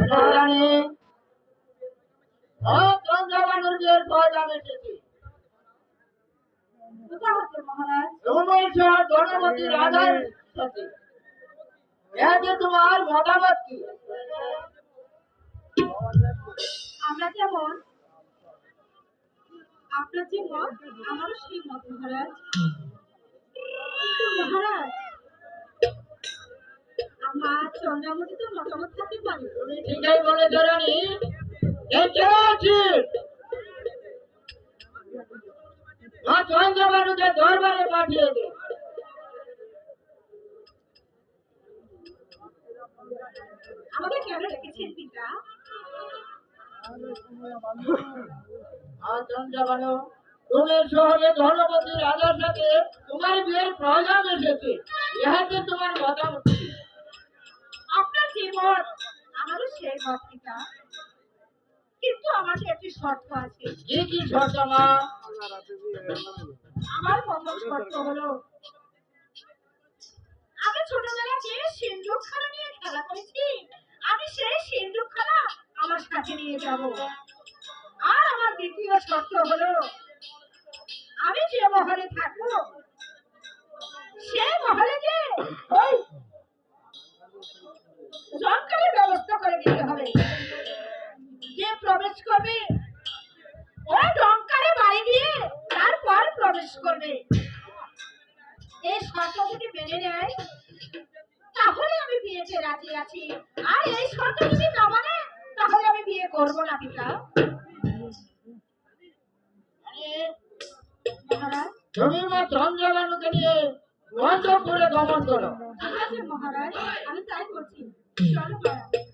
মহারানী চন্দ্রবানুর বিয়ের প্রয়োজন এসেছে। মহারাজ ধনপতি রাজার সাথে এতে তোমার মতামত কি? আমরা যেমন আপনার যে মত আমারও সেই মত মহারাজ। মহারাজ আমার চন্দ্রাবতী তো মতামত থাকতে পারে। তুমি ঠিকই বলেছ রানী। চন্দ্রবানুকে দরবারে পাঠিয়ে দে। আমাকে কেন রেখেছেন পিতা? চন্দ্রবানু তুমি শহরে ধনপতি রাজার সাথে তোমার বিয়ের প্রয়োজন এসেছে, ইহাতে তোমার মতামত কি? আপনার যে মত আমারও সেই মত পিতা, কিন্তু আমার একটি শর্ত আছে। কি শর্ত মা? আমার প্রথম শর্ত হলো আমি ছোটবেলা যে সিন্ধুকখানা নিয়ে খেলা করেছি, আমি সেই সিন্ধুকখানা আমার সাথে নিয়ে যাব। আর আমার দ্বিতীয় শর্ত হলো আমি যে মহলে থাকবো সেই মহলে যে ওই জঙ্গলের ব্যবস্থা করে দিতে হবে। যে প্রবেশ করবে ওই জঙ্গলে বাড়ি দিয়ে তারপর প্রবেশ করবে। এই শর্ত যদি মেনে নেয় তাহলে আমি বিয়েতে রাজি আছি, আর এই শর্ত যদি না মানে তাহলে আমি বিয়ে করবো না পিতা। তুমি মা চন্দ্রবানুকে নিয়ে অন্তঃপুরে গমন করো। মহারাজ আমি তাই করছি। চলো মহারাজ।